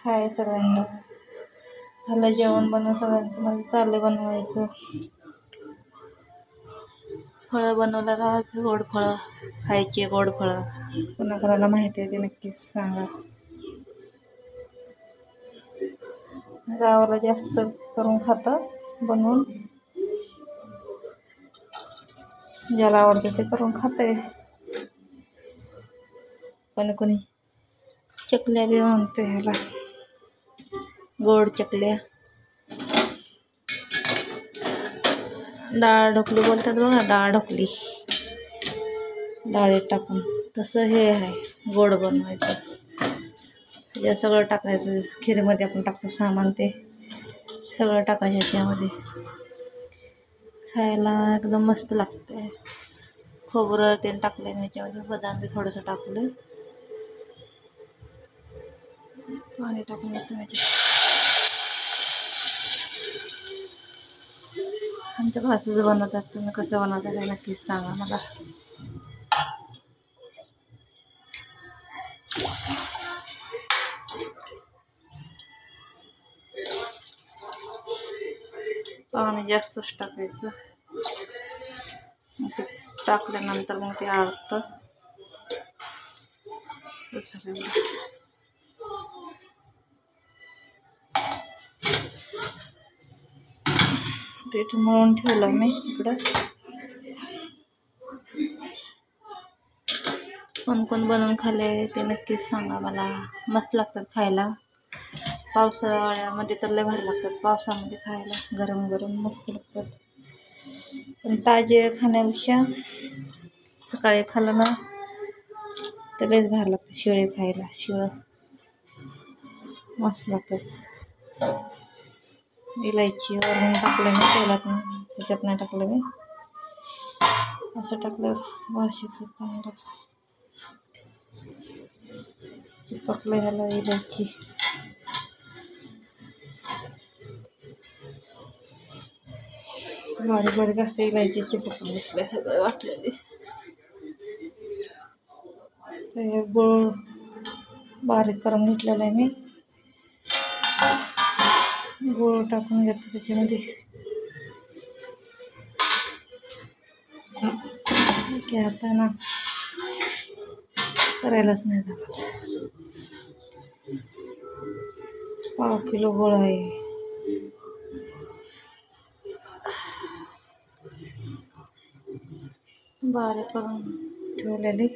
हाय सगळ्यांना. झालं जेवण बनवून सगळ्यांचं. माझं चाललं बनवायचं. फळं बनवलं का गोड फळं खायची. गोड फळं कोणाकोणाला माहिती आहे ते नक्कीच सांगा. गावाला जास्त करून खातं बनवून. ज्याला आवडतं ते करून खाते. पण कोणी चकल्या बी म्हणते ह्याला, गोड चकल्या. डाळ ढोकली बोलतात बघा, डाळ ढोकली डाळीत टाकून. तसं हे आहे गोड बनवायचं. हे सगळं टाकायचं. खिरीमध्ये आपण टाकतो सामान ते सगळं टाकायचं ह्याच्यामध्ये. खायला एकदम मस्त लागते. खोबरं ते टाकले ह्याच्यामध्ये, बदाम बी थोडंसं टाकलं. पाणी टाकून आमच्या भाषेचं बनवतात. तुम्ही कसं बनवतात हे नक्कीच सांगा मला. पाणी जास्तच टाकायचं. ते टाकल्यानंतर मग ते आळतं. पीठ मळून ठेवलं मी इकडं. कोण कोण बनवून खाल्ले ते नक्कीच सांगा मला. मस्त लागतात खायला. पावसाळ्यामध्ये तर लय भारी लागतात. पावसामध्ये खायला गरम गरम मस्त लागतात. पण ताजे खाण्यापेक्षा सकाळी खाल्लं ना तर लयच भारी लागतं. शिळे खायला शिळं मस्त लागतात. इलायची वरून टाकलं मी तेलात, त्याच्यात नाही टाकलं मी. असं टाकलं वास येतो चांगला. चिपकलं ह्याला इलायची. बारीक बारीक असते इलायची. चिपकून दिसल्या सगळं वाटलेली. ते गूळ बारीक करून घेतलेलं आहे मी. गूळ टाकून घेतो त्याच्यामध्ये. की आता ना करायलाच नाही जमत. पाव किलो गूळ आहे. बारीक करून ठेवलेली.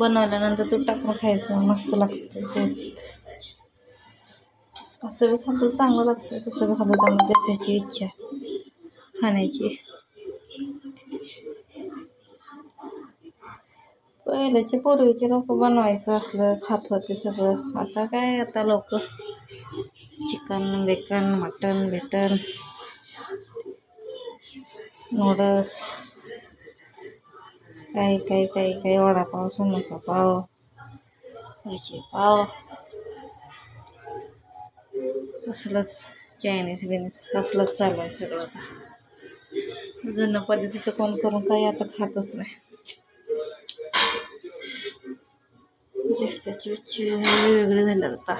बनवल्यानंतर तूप टाकून खायचं. मस्त लागतं दूध. असं बी खाल्लं चांगलं लागतं, तसं बी खाल्लं चांगलं लागतं. त्याची इच्छा खाण्याची. पहिल्याचे पूर्वीचे लोक बनवायचं असलं खात होते सगळं. आता काय, आता लोक चिकन बेकन मटन बेटन नूडल्स काही काही काही काही वडापाव समोसा पाव भाजी पाव असलंच चायनीज बिनीज असलंच चालू आहे सगळं. आता जुन्या पद्धतीचं कोण करून काही आता खातच नाही. त्याची वेगळी झाली आता.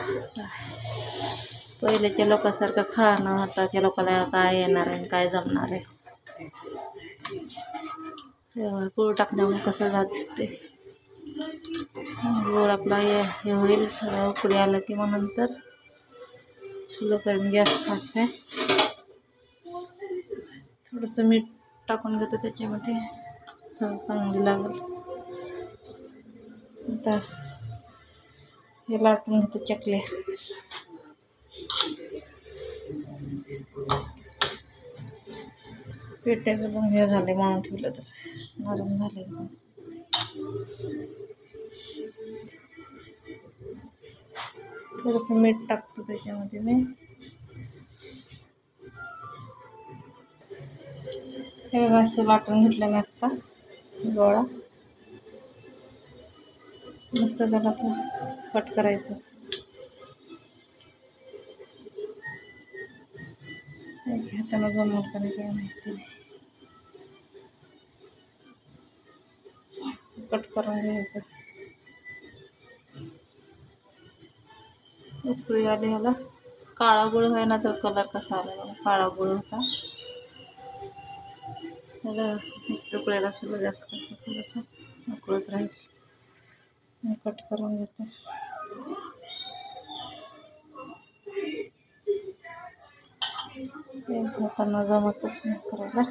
पहिल्याच्या लोकांसारखं खाणं आताच्या लोकांना काय येणार आहे काय जमणार आहे. गूळ टाकल्यामुळे कसं जा दिसते. गूळ आपला हे होईल. थोडं उकडी आलं की मग नंतर स्लो करून गॅस खायचं. थोडंसं मीठ टाकून घेतो त्याच्यामध्ये, चव चांगली लागेल. आता हे लाटून घेतो चकल्या. पेट्या घालून हे झाले म्हणून ठेवलं तर नरम झाले एकदम. थोडंसं मीठ टाकतो त्याच्यामध्ये मी. हे बघा असे लाटून घेतलं मी आत्ता गोळा. मस्त त्याला कट करायचं. एक हातानं जमवलं का काय माहिती. कट करून घ्यायचं. उकळी आली ह्याला. काळा गुळ आहे ना तर कलर कसा आला बघा. काळा गुळ होता. ह्याला नुसतं उकळायला सुरू जास्त करतं. थोडंसं उकळत राहील. मी कट करून घेते. एक हातानं जमतच नाही करायला.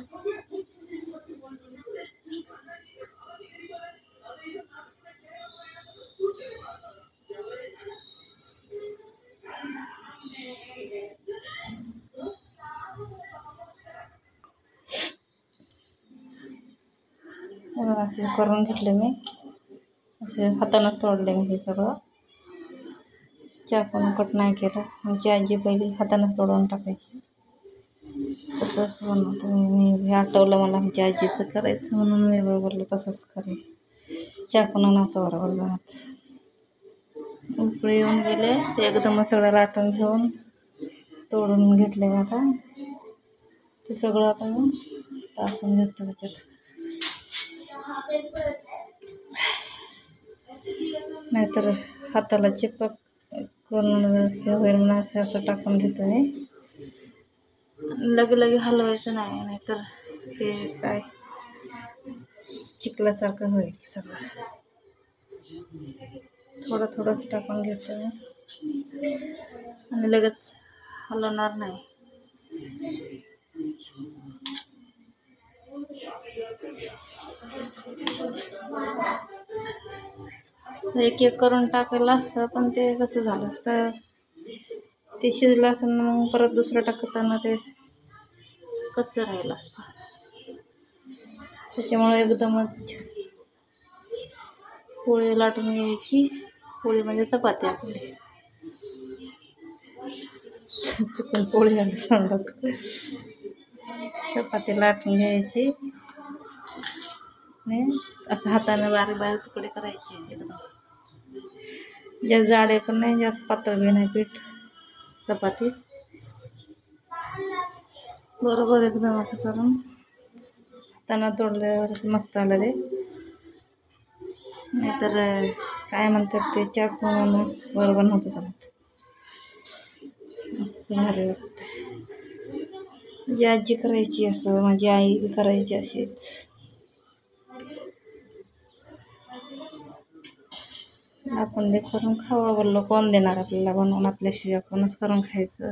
असे करून घेतले मी. असे हातानं तोडले मी हे सगळं. चाकून कट नाही केलं. आमची आजी पहिली हातानं तोडून टाकायची. तसंच बनवतो मी. हे आठवलं मला आमच्या आजीचं करायचं म्हणून मी बोलले तसंच करेन. चाकून नव्हतं बरोबर जमत. उकळी येऊन गेले ते एकदम सगळं लाटून घेऊन तोडून घेतले आता. ते सगळं आता मी टाकून घेतो त्याच्यात. नाहीतर हाताला चिपक करून होईल म्हणून असं टाकून घेतो मी. लगे हलवायचं नाही, नाहीतर ते काय चिखलासारखं होईल सगळं. थोडं थोडं टाकून घेतो मी आणि लगेच हलवणार नाही. एक एक करून टाकायला असतं पण ते कसं झालं असतं. ते शिजलं असं मग परत दुसरं टाकताना ते कसं राहिलं असतं. त्याच्यामुळे एकदमच पोळी लाटून घ्यायची. पोळी म्हणजे चपाती आपली. चुकून पोळी आली तोंडात. चपाती लाटून घ्यायची आणि असं हाताने बारीक बारीक तुकडे करायचे. एकदम जास्त जाडे पण नाही, जास्त पातळ बी नाही पीठ. चपाती बरोबर एकदम असं करून हाताने तोडल्यावर मस्त आलं ते. नाहीतर काय म्हणतात ते चाकू म्हणून बरोबर नव्हतं चालत. असं भारी वाटतं. माझी आजी करायची असं, माझी आई बी करायची अशीच. आपण बी करून खावा बोललो, कोण देणार आपल्याला बनवून. आपल्याशिवाय आपणच करून खायचं.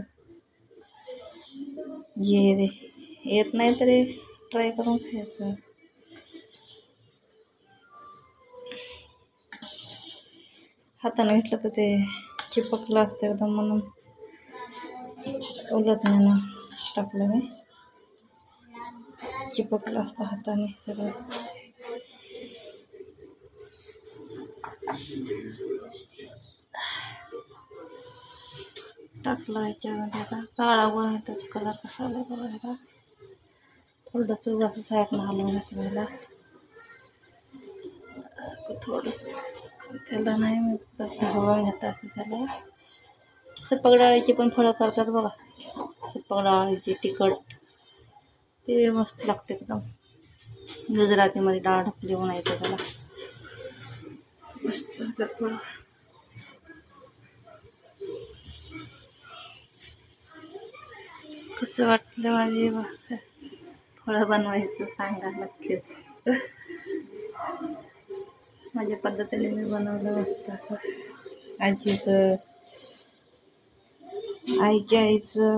येत नाही तरी ट्राय करून खायचं. हातानं घेतलं तर ते चिपकलं असतं एकदम म्हणून उलटण्यानं टाकलं मी. चिपकलं असतं हाताने सगळं. टाकलं ह्याच्यामध्ये. आता काळा गुळ आहे त्याचा कलर कसा आला बघायला. थोडंसं असं साईडनं हलवून घातलेलं असं थोडंसं. त्याला नाही मी हलवून घेतं असं झालं. सपक डाळीची पण फळं करतात बघा. सपक डाळीची तिखट, ते मस्त लागते एकदम. गुजरातीमध्ये डाळ ढकली म्हणायचं त्याला. मस्त होतात फळं. कसं वाटलं माझी फळं बनवायचं सांगा नक्कीच. माझ्या पद्धतीने मी बनवलं मस्त असं. आजीचं,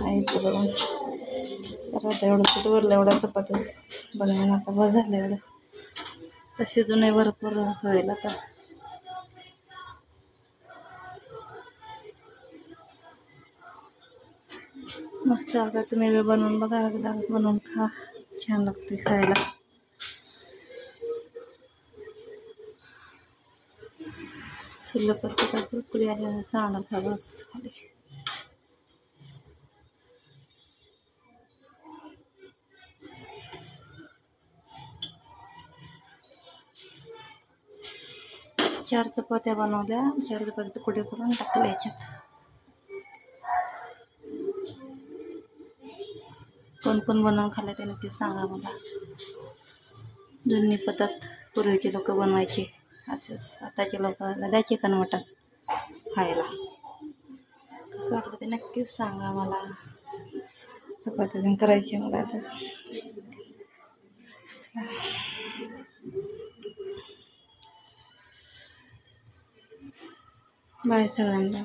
आईचं बघून तर आता एवढं पीठ भरलं, एवढं चपातीच बनवून आता बस झालं. एवढं तर शिजूनही भरपूर होईल आता. मस्त आता तुम्ही बी बनवून बघा. एकदा बनवून खा, छान लागते खायला. शिल्लक करते कुरकुरी आल्या सांडा सगळंच खाली. 4 चपात्या बनवल्या. 4 चपात्या तुकडे करून टाकले याच्यात. कोण कोण बनवून खाल्लं त्याने ते सांगा मला. जुनी पद्धत पूर्वीचे लोक बनवायचे असंच. आताचे लोकांना द्यायचे का मटण खायला. कसं वाटलं ते नक्कीच सांगा मला. चपात्या करायची मला आता. बाय सगळ्यांना.